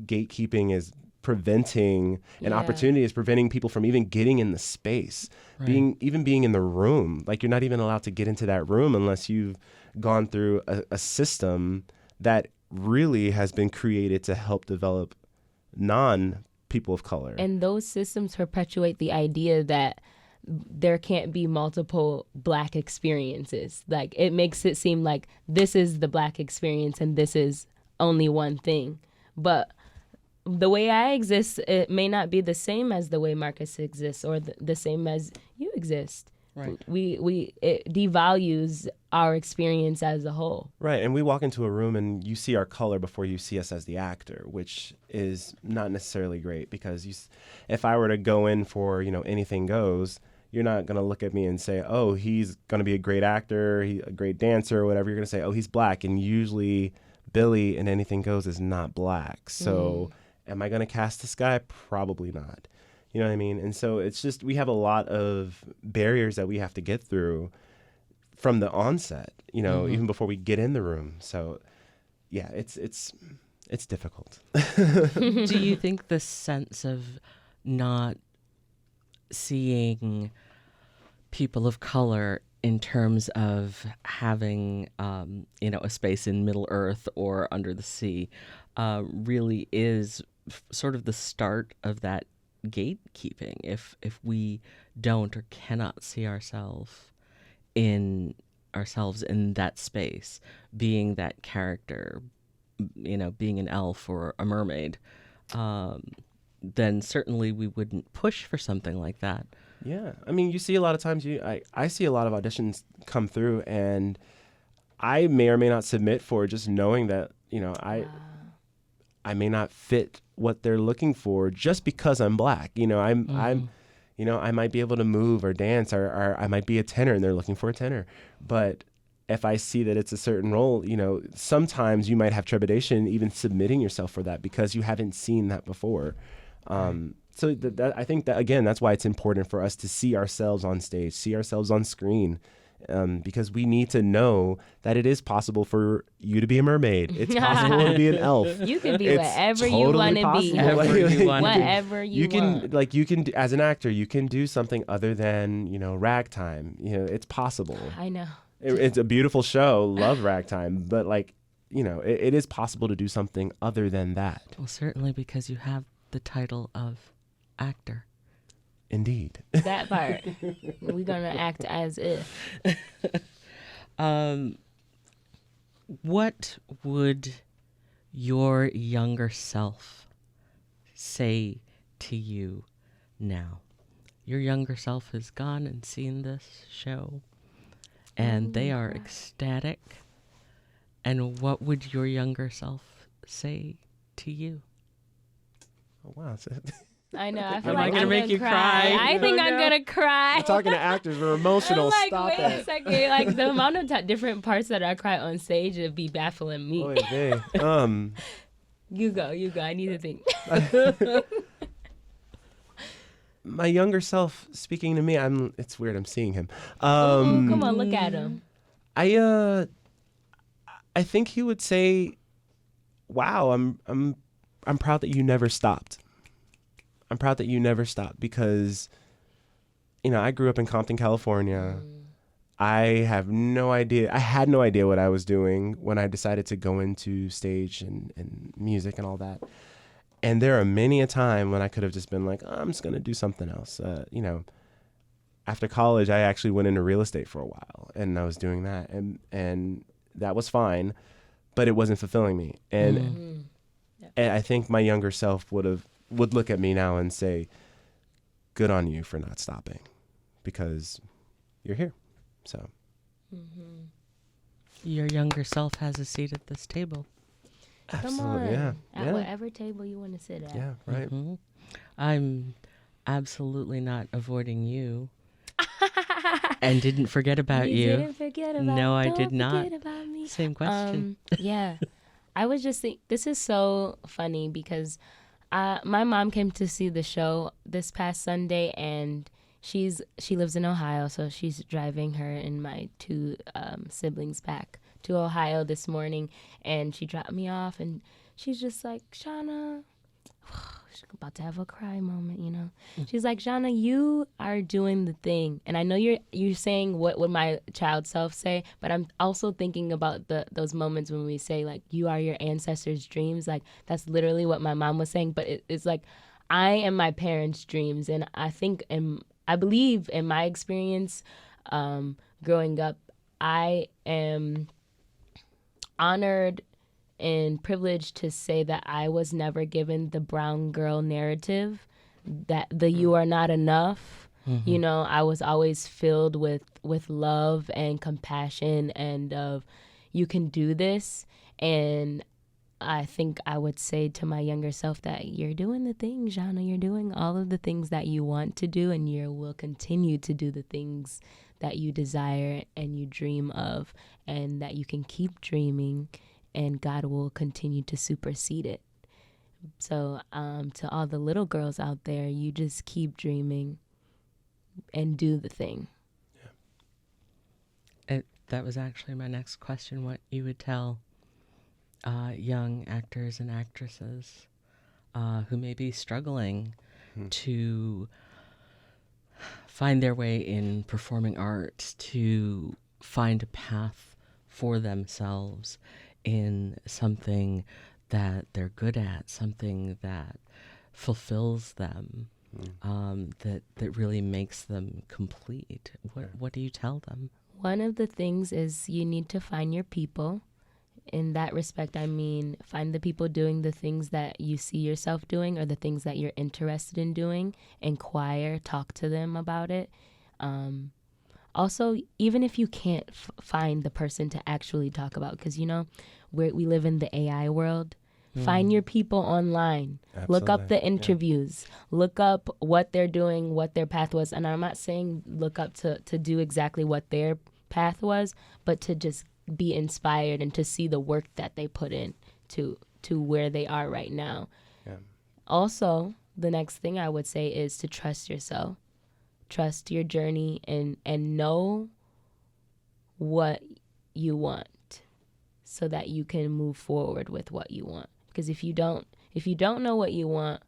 gatekeeping is preventing an opportunity, is preventing people from even getting in the space, being in the room. Like, you're not even allowed to get into that room unless you've gone through a system that really has been created to help develop non-people of color. And those systems perpetuate the idea that there can't be multiple Black experiences. Like, it makes it seem like this is the Black experience and this is only one thing. But the way I exist, it may not be the same as the way Marcus exists or the same as you exist. Right. It devalues our experience as a whole. Right, and we walk into a room and you see our color before you see us as the actor, which is not necessarily great, because if I were to go in for, Anything Goes, you're not going to look at me and say, oh, he's going to be a great actor, a great dancer, or whatever. You're going to say, oh, he's Black, and usually Billy in Anything Goes is not Black. So am I going to cast this guy? Probably not. You know what I mean? And so it's just, we have a lot of barriers that we have to get through from the onset, even before we get in the room. So yeah, it's difficult. Do you think the sense of not seeing people of color in terms of having, a space in Middle Earth or under the sea really is sort of the start of that gatekeeping? If we don't or cannot see ourselves in that space, being that character, being an elf or a mermaid, then certainly we wouldn't push for something like that. Yeah, I mean, you see a lot of times, I see a lot of auditions come through, and I may or may not submit for just knowing that, I may not fit what they're looking for just because I'm Black. I might be able to move or dance, or I might be a tenor and they're looking for a tenor. But if I see that it's a certain role, sometimes you might have trepidation even submitting yourself for that because you haven't seen that before. So I think that, again, that's why it's important for us to see ourselves on stage, see ourselves on screen. Because we need to know that it is possible for you to be a mermaid. It's possible to be an elf. You can be whatever you want to be. Whatever you want. You can, as an actor, you can do something other than, ragtime. It's possible. I know. It's a beautiful show. Love ragtime. But it is possible to do something other than that. Well, certainly, because you have the title of actor. Indeed. That part. We're going to act as if. What would your younger self say to you now? Your younger self has gone and seen this show, and they are ecstatic. And what would your younger self say to you? Oh, wow. I know. I feel Am like I gonna make you cry? I think I'm gonna cry. We're talking to actors. We're emotional. I'm like, Stop wait it. a second. Like, the amount of different parts that I cry on stage would be baffling me. Oy vey. You go. I need to think. My younger self speaking to me. It's weird. I'm seeing him. Come on, look at him. I think he would say, "Wow, I'm proud that you never stopped. I'm proud that you never stopped, because I grew up in Compton, California. I have no idea. I had no idea what I was doing when I decided to go into stage and music and all that. And there are many a time when I could have just been like, I'm just going to do something else. After college, I actually went into real estate for a while, and I was doing that, and that was fine, but it wasn't fulfilling me. And and I think my younger self would look at me now and say, good on you for not stopping, because you're here. So your younger self has a seat at this table. Absolutely. Yeah. At whatever table you want to sit at. Yeah, right. I'm absolutely not avoiding you. And didn't forget about you. Didn't forget about No, I don't did not. forget about me. Same question. Yeah. I was just thinking, this is so funny because my mom came to see the show this past Sunday, and she lives in Ohio, so she's driving her and my two siblings back to Ohio this morning, and she dropped me off, and she's just like, Zhanna, she's about to have a cry moment, She's like, Zhanna, you are doing the thing, and I know you're saying what would my child self say, but I'm also thinking about those moments when we say, like, you are your ancestors' dreams. Like, that's literally what my mom was saying, but it's like, I am my parents' dreams, and I believe in my experience growing up, I am honored and privileged to say that I was never given the brown girl narrative, that the you are not enough. I was always filled with love and compassion and of you can do this. And I think I would say to my younger self that you're doing the thing, Zhanna. You're doing all of the things that you want to do, and you will continue to do the things that you desire and you dream of, and that you can keep dreaming, and God will continue to supersede it. So to all the little girls out there, you just keep dreaming and do the thing. That was actually my next question, what you would tell young actors and actresses who may be struggling to find their way in performing arts, to find a path for themselves in something that they're good at, something that fulfills them, that really makes them complete. What do you tell them? One of the things is you need to find your people. In that respect, I mean, find the people doing the things that you see yourself doing or the things that you're interested in doing. Inquire, talk to them about it. Also, even if you can't find the person to actually talk about, because, we live in the AI world, find your people online. Absolutely. Look up the interviews. Yeah. Look up what they're doing, what their path was. And I'm not saying look up to do exactly what their path was, but to just be inspired and to see the work that they put in to where they are right now. Yeah. Also, the next thing I would say is to trust yourself. Trust your journey and know what you want so that you can move forward with what you want. Because if you don't know what you want,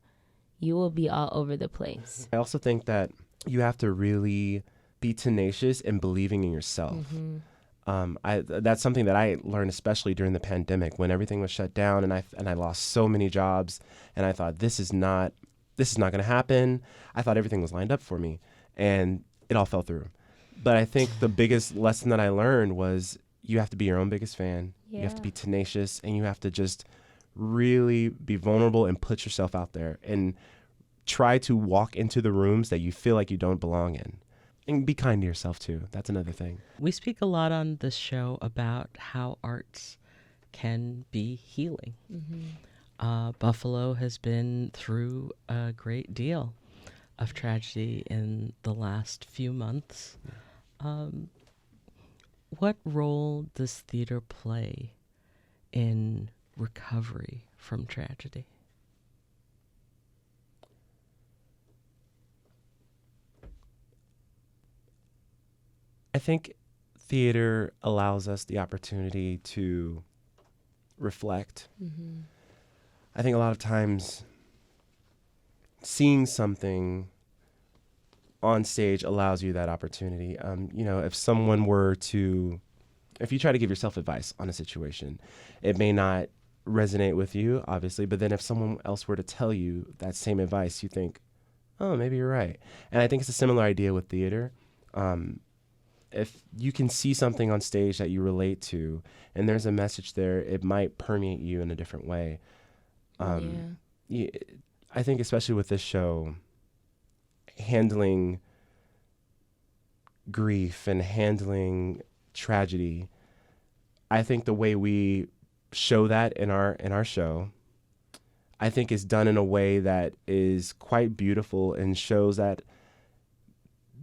you will be all over the place. I also think that you have to really be tenacious and believing in yourself. That's something that I learned, especially during the pandemic when everything was shut down, and I lost so many jobs, and I thought this is not going to happen. I thought everything was lined up for me, and it all fell through. But I think the biggest lesson that I learned was you have to be your own biggest fan. Yeah. You have to be tenacious, and you have to just really be vulnerable and put yourself out there and try to walk into the rooms that you feel like you don't belong in. And be kind to yourself, too. That's another thing. We speak a lot on this show about how arts can be healing. Buffalo has been through a great deal of tragedy in the last few months. What role does theater play in recovery from tragedy? I think theater allows us the opportunity to reflect. I think a lot of times seeing something on stage allows you that opportunity. If you try to give yourself advice on a situation, it may not resonate with you, obviously, but then if someone else were to tell you that same advice, you think, oh, maybe you're right. And I think it's a similar idea with theater. If you can see something on stage that you relate to and there's a message there, it might permeate you in a different way. I think especially with this show, handling grief and handling tragedy, I think the way we show that in our show, I think is done in a way that is quite beautiful and shows that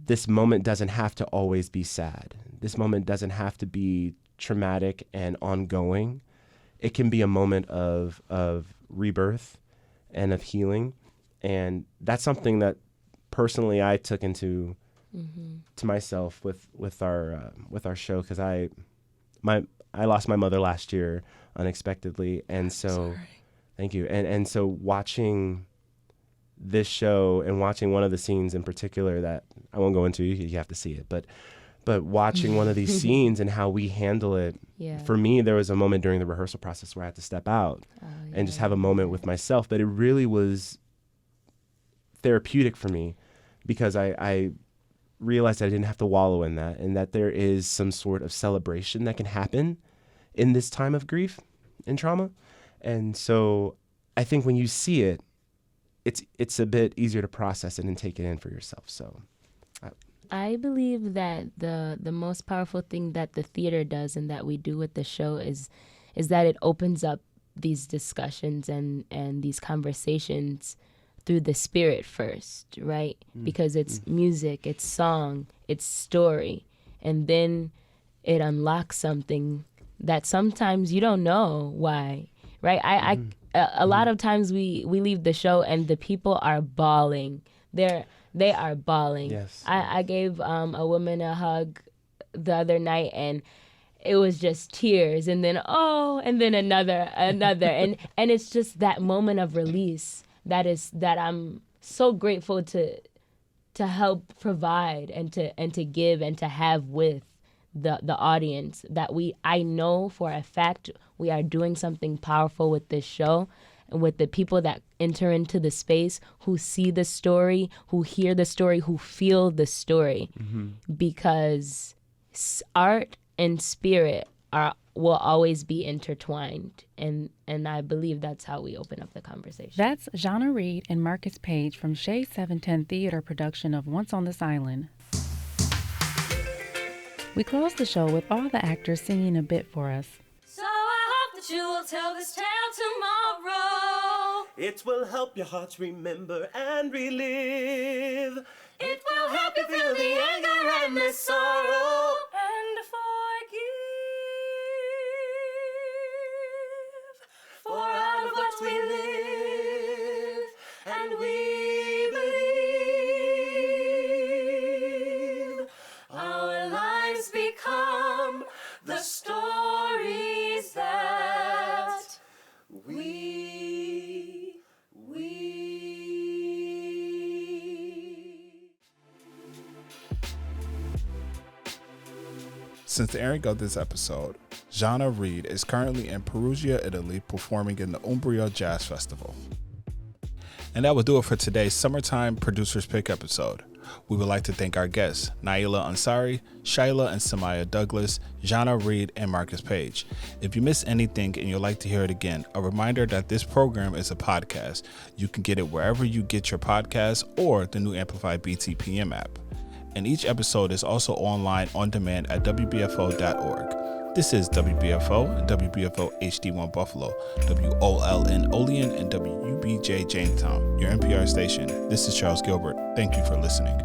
this moment doesn't have to always be sad. This moment doesn't have to be traumatic and ongoing. It can be a moment of rebirth and of healing. And that's something that personally I took into to myself with our show, because I lost my mother last year unexpectedly, and so thank you. And so watching this show and watching one of the scenes in particular that I won't go into, you have to see it, but watching one of these scenes and how we handle it, for me, there was a moment during the rehearsal process where I had to step out and just have a moment with myself, but it really was therapeutic for me, because I realized I didn't have to wallow in that, and that there is some sort of celebration that can happen in this time of grief and trauma. And so I think when you see it, it's a bit easier to process it and take it in for yourself. So I believe that the most powerful thing that the theater does and that we do with the show is that it opens up these discussions and these conversations through the spirit first, right? Because it's music, it's song, it's story, and then it unlocks something that sometimes you don't know why, right? A lot of times we leave the show and the people are bawling. They are bawling. Yes. I gave a woman a hug the other night, and it was just tears, and then and then another, and it's just that moment of release that I'm so grateful to help provide and to give and to have with the audience, that I know for a fact we are doing something powerful with this show, and with the people that enter into the space, who see the story, who hear the story, who feel the story, because art and spirit will always be intertwined, and I believe that's how we open up the conversation. That's Zhanna Reed and Marcus Paige from Shea 710 Theater production of Once on This Island. We close the show with all the actors singing a bit for us. So I hope that you will tell this tale tomorrow. It will help your hearts remember and relive. It will help you feel the anger and the sorrow, and forgive. For out of what we live, and we believe, our lives become the stories that we. Since the airing of this episode, Zhanna Reed is currently in Perugia, Italy, performing in the Umbria Jazz Festival. And that will do it for today's Summertime Producers Pick episode. We would like to thank our guests, Naila Ansari, Shylah and Samyah Douglas, Zhanna Reed, and Marcus Paige. If you missed anything and you'd like to hear it again, a reminder that this program is a podcast. You can get it wherever you get your podcasts or the new Amplified BTPM app. And each episode is also online on demand at WBFO.org. This is WBFO and WBFO HD1 Buffalo, WOLN Olean, and WBJ Jamestown, your NPR station. This is Charles Gilbert. Thank you for listening.